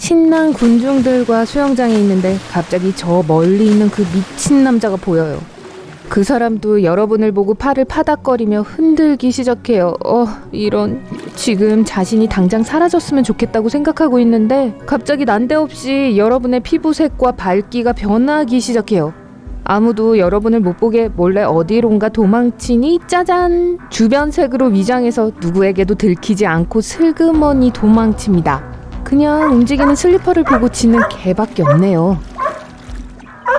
신난 군중들과 수영장에 있는데 갑자기 저 멀리 있는 그 미친 남자가 보여요. 그 사람도 여러분을 보고 팔을 파닥거리며 흔들기 시작해요. 이런. 지금 자신이 당장 사라졌으면 좋겠다고 생각하고 있는데 갑자기 난데없이 여러분의 피부색과 밝기가 변하기 시작해요. 아무도 여러분을 못 보게 몰래 어디론가 도망치니 짜잔! 주변 색으로 위장해서 누구에게도 들키지 않고 슬그머니 도망칩니다. 그냥 움직이는 슬리퍼를 보고 짖는 개밖에 없네요.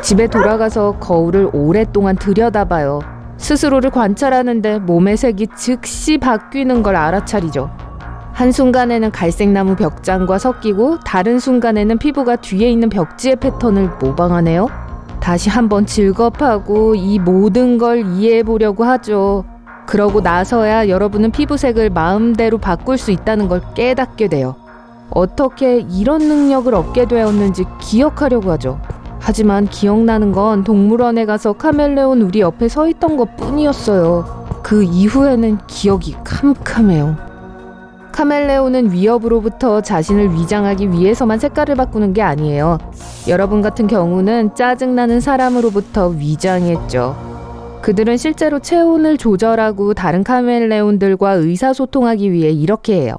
집에 돌아가서 거울을 오랫동안 들여다봐요. 스스로를 관찰하는데 몸의 색이 즉시 바뀌는 걸 알아차리죠. 한순간에는 갈색나무 벽장과 섞이고 다른 순간에는 피부가 뒤에 있는 벽지의 패턴을 모방하네요. 다시 한번 즐겁하고 이 모든 걸 이해해보려고 하죠. 그러고 나서야 여러분은 피부색을 마음대로 바꿀 수 있다는 걸 깨닫게 돼요. 어떻게 이런 능력을 얻게 되었는지 기억하려고 하죠. 하지만 기억나는 건 동물원에 가서 카멜레온 우리 옆에 서 있던 것 뿐이었어요. 그 이후에는 기억이 캄캄해요. 카멜레온은 위협으로부터 자신을 위장하기 위해서만 색깔을 바꾸는 게 아니에요. 여러분 같은 경우는 짜증나는 사람으로부터 위장했죠. 그들은 실제로 체온을 조절하고 다른 카멜레온들과 의사소통하기 위해 이렇게 해요.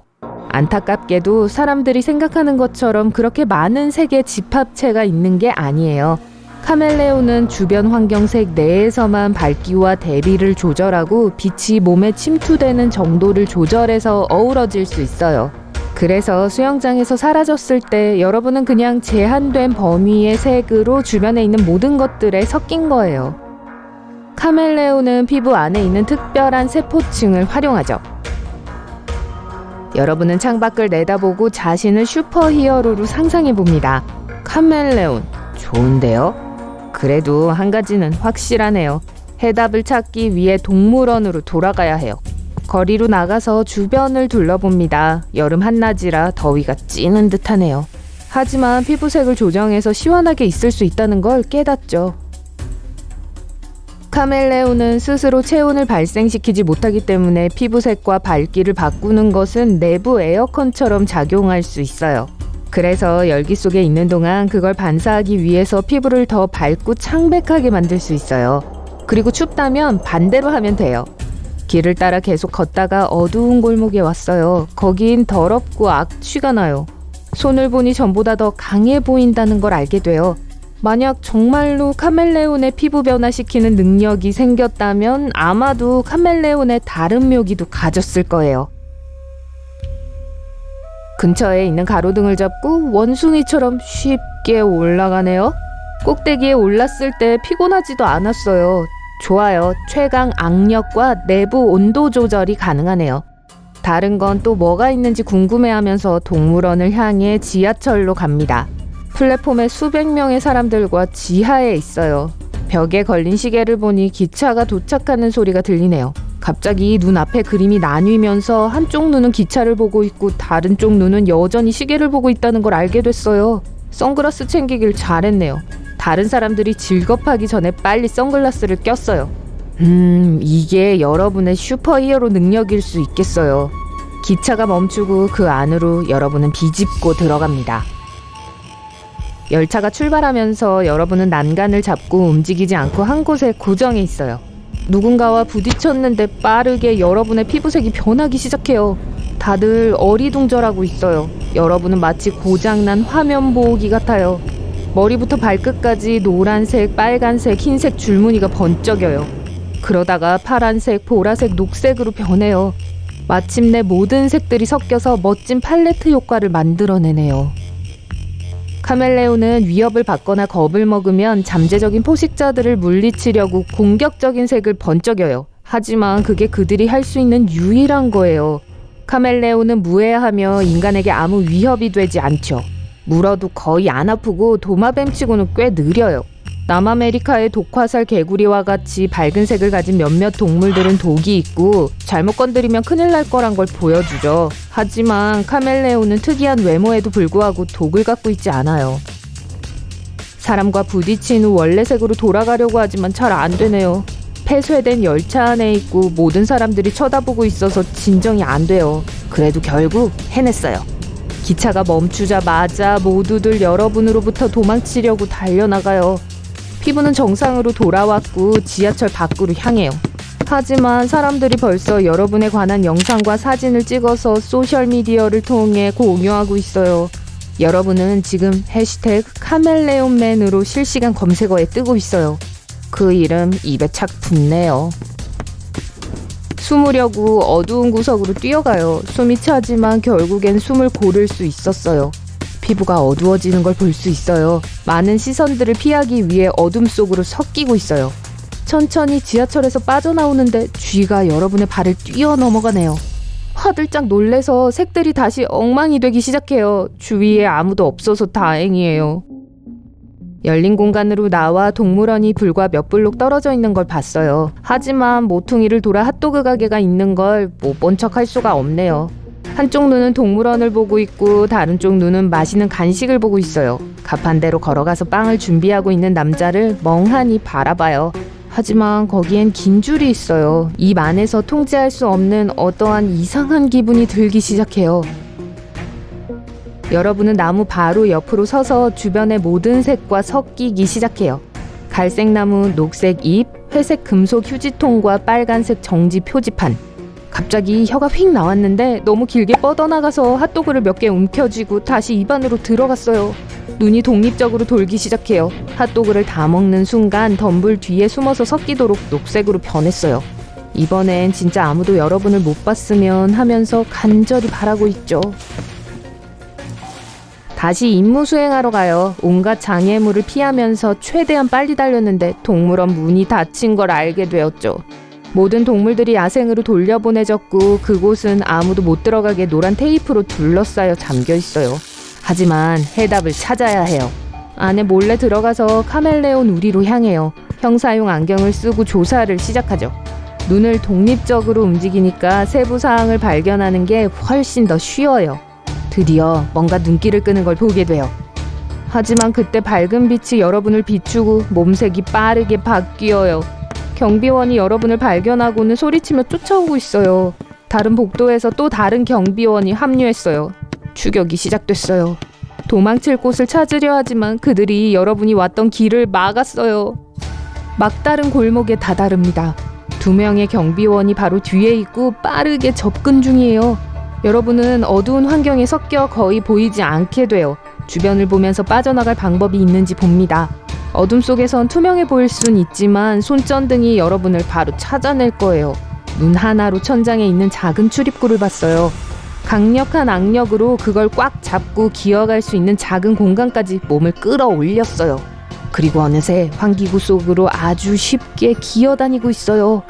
안타깝게도 사람들이 생각하는 것처럼 그렇게 많은 색의 집합체가 있는 게 아니에요. 카멜레온은 주변 환경색 내에서만 밝기와 대비를 조절하고 빛이 몸에 침투되는 정도를 조절해서 어우러질 수 있어요. 그래서 수영장에서 사라졌을 때 여러분은 그냥 제한된 범위의 색으로 주변에 있는 모든 것들에 섞인 거예요. 카멜레온은 피부 안에 있는 특별한 세포층을 활용하죠. 여러분은 창밖을 내다보고 자신을 슈퍼히어로로 상상해봅니다. 카멜레온, 좋은데요? 그래도 한 가지는 확실하네요. 해답을 찾기 위해 동물원으로 돌아가야 해요. 거리로 나가서 주변을 둘러봅니다. 여름 한낮이라 더위가 찌는 듯하네요. 하지만 피부색을 조정해서 시원하게 있을 수 있다는 걸 깨닫죠. 카멜레온은 스스로 체온을 발생시키지 못하기 때문에 피부색과 밝기를 바꾸는 것은 내부 에어컨처럼 작용할 수 있어요. 그래서 열기 속에 있는 동안 그걸 반사하기 위해서 피부를 더 밝고 창백하게 만들 수 있어요. 그리고 춥다면 반대로 하면 돼요. 길을 따라 계속 걷다가 어두운 골목에 왔어요. 거긴 더럽고 악취가 나요. 손을 보니 전보다 더 강해 보인다는 걸 알게 돼요. 만약 정말로 카멜레온의 피부 변화시키는 능력이 생겼다면 아마도 카멜레온의 다른 묘기도 가졌을 거예요. 근처에 있는 가로등을 잡고 원숭이처럼 쉽게 올라가네요. 꼭대기에 올랐을 때 피곤하지도 않았어요. 좋아요. 최강 악력과 내부 온도 조절이 가능하네요. 다른 건 또 뭐가 있는지 궁금해하면서 동물원을 향해 지하철로 갑니다. 플랫폼에 수백 명의 사람들과 지하에 있어요. 벽에 걸린 시계를 보니 기차가 도착하는 소리가 들리네요. 갑자기 눈앞에 그림이 나뉘면서 한쪽 눈은 기차를 보고 있고 다른 쪽 눈은 여전히 시계를 보고 있다는 걸 알게 됐어요. 선글라스 챙기길 잘했네요. 다른 사람들이 질겁하기 전에 빨리 선글라스를 꼈어요. 이게 여러분의 슈퍼히어로 능력일 수 있겠어요. 기차가 멈추고 그 안으로 여러분은 비집고 들어갑니다. 열차가 출발하면서 여러분은 난간을 잡고 움직이지 않고 한 곳에 고정해 있어요. 누군가와 부딪혔는데 빠르게 여러분의 피부색이 변하기 시작해요. 다들 어리둥절하고 있어요. 여러분은 마치 고장난 화면 보호기 같아요. 머리부터 발끝까지 노란색, 빨간색, 흰색 줄무늬가 번쩍여요. 그러다가 파란색, 보라색, 녹색으로 변해요. 마침내 모든 색들이 섞여서 멋진 팔레트 효과를 만들어내네요. 카멜레온은 위협을 받거나 겁을 먹으면 잠재적인 포식자들을 물리치려고 공격적인 색을 번쩍여요. 하지만 그게 그들이 할 수 있는 유일한 거예요. 카멜레온은 무해하며 인간에게 아무 위협이 되지 않죠. 물어도 거의 안 아프고 도마뱀치고는 꽤 느려요. 남아메리카의 독화살 개구리와 같이 밝은 색을 가진 몇몇 동물들은 독이 있고 잘못 건드리면 큰일 날 거란 걸 보여주죠. 하지만 카멜레온은 특이한 외모에도 불구하고 독을 갖고 있지 않아요. 사람과 부딪힌 후 원래 색으로 돌아가려고 하지만 잘 안 되네요. 폐쇄된 열차 안에 있고 모든 사람들이 쳐다보고 있어서 진정이 안 돼요. 그래도 결국 해냈어요. 기차가 멈추자마자 모두들 여러분으로부터 도망치려고 달려나가요. 피부는 정상으로 돌아왔고 지하철 밖으로 향해요. 하지만 사람들이 벌써 여러분에 관한 영상과 사진을 찍어서 소셜미디어를 통해 공유하고 있어요. 여러분은 지금 해시태그 카멜레온맨으로 실시간 검색어에 뜨고 있어요. 그 이름 입에 착 붙네요. 숨으려고 어두운 구석으로 뛰어가요. 숨이 차지만 결국엔 숨을 고를 수 있었어요. 피부가 어두워지는 걸 볼 수 있어요. 많은 시선들을 피하기 위해 어둠 속으로 섞이고 있어요. 천천히 지하철에서 빠져나오는데 쥐가 여러분의 발을 뛰어넘어가네요. 화들짝 놀래서 색들이 다시 엉망이 되기 시작해요. 주위에 아무도 없어서 다행이에요. 열린 공간으로 나와 동물원이 불과 몇 블록 떨어져 있는 걸 봤어요. 하지만 모퉁이를 돌아 핫도그 가게가 있는 걸 못 본 척 할 수가 없네요. 한쪽 눈은 동물원을 보고 있고 다른 쪽 눈은 맛있는 간식을 보고 있어요. 가판대로 걸어가서 빵을 준비하고 있는 남자를 멍하니 바라봐요. 하지만 거기엔 긴 줄이 있어요. 입 안에서 통제할 수 없는 어떠한 이상한 기분이 들기 시작해요. 여러분은 나무 바로 옆으로 서서 주변의 모든 색과 섞이기 시작해요. 갈색 나무, 녹색 잎, 회색 금속 휴지통과 빨간색 정지 표지판. 갑자기 혀가 휙 나왔는데 너무 길게 뻗어나가서 핫도그를 몇 개 움켜쥐고 다시 입 안으로 들어갔어요. 눈이 독립적으로 돌기 시작해요. 핫도그를 다 먹는 순간 덤불 뒤에 숨어서 섞이도록 녹색으로 변했어요. 이번엔 진짜 아무도 여러분을 못 봤으면 하면서 간절히 바라고 있죠. 다시 임무 수행하러 가요. 온갖 장애물을 피하면서 최대한 빨리 달렸는데 동물원 문이 닫힌 걸 알게 되었죠. 모든 동물들이 야생으로 돌려보내졌고 그곳은 아무도 못 들어가게 노란 테이프로 둘러싸여 잠겨 있어요. 하지만 해답을 찾아야 해요. 안에 몰래 들어가서 카멜레온 우리로 향해요. 형사용 안경을 쓰고 조사를 시작하죠. 눈을 독립적으로 움직이니까 세부 사항을 발견하는 게 훨씬 더 쉬워요. 드디어 뭔가 눈길을 끄는 걸 보게 돼요. 하지만 그때 밝은 빛이 여러분을 비추고 몸색이 빠르게 바뀌어요. 경비원이 여러분을 발견하고는 소리치며 쫓아오고 있어요. 다른 복도에서 또 다른 경비원이 합류했어요. 추격이 시작됐어요. 도망칠 곳을 찾으려 하지만 그들이 여러분이 왔던 길을 막았어요. 막다른 골목에 다다릅니다. 2명의 경비원이 바로 뒤에 있고 빠르게 접근 중이에요. 여러분은 어두운 환경에 섞여 거의 보이지 않게 돼요. 주변을 보면서 빠져나갈 방법이 있는지 봅니다. 어둠 속에선 투명해 보일 순 있지만 손전등이 여러분을 바로 찾아낼 거예요. 눈 하나로 천장에 있는 작은 출입구를 봤어요. 강력한 악력으로 그걸 꽉 잡고 기어갈 수 있는 작은 공간까지 몸을 끌어올렸어요. 그리고 어느새 환기구 속으로 아주 쉽게 기어다니고 있어요.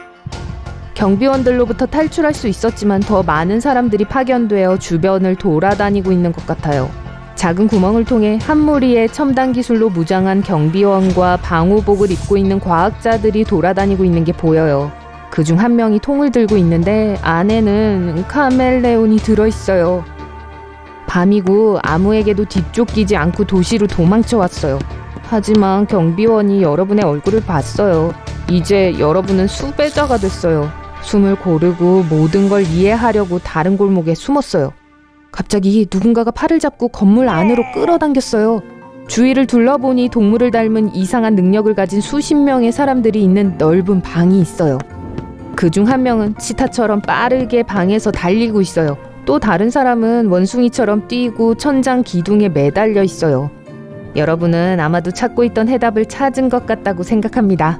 경비원들로부터 탈출할 수 있었지만 더 많은 사람들이 파견되어 주변을 돌아다니고 있는 것 같아요. 작은 구멍을 통해 한 무리의 첨단 기술로 무장한 경비원과 방호복을 입고 있는 과학자들이 돌아다니고 있는 게 보여요. 그중 한 명이 통을 들고 있는데 안에는 카멜레온이 들어있어요. 밤이고 아무에게도 뒤쫓기지 않고 도시로 도망쳐왔어요. 하지만 경비원이 여러분의 얼굴을 봤어요. 이제 여러분은 수배자가 됐어요. 숨을 고르고 모든 걸 이해하려고 다른 골목에 숨었어요. 갑자기 누군가가 팔을 잡고 건물 안으로 끌어당겼어요. 주위를 둘러보니 동물을 닮은 이상한 능력을 가진 수십 명의 사람들이 있는 넓은 방이 있어요. 그중 한 명은 치타처럼 빠르게 방에서 달리고 있어요. 또 다른 사람은 원숭이처럼 뛰고 천장 기둥에 매달려 있어요. 여러분은 아마도 찾고 있던 해답을 찾은 것 같다고 생각합니다.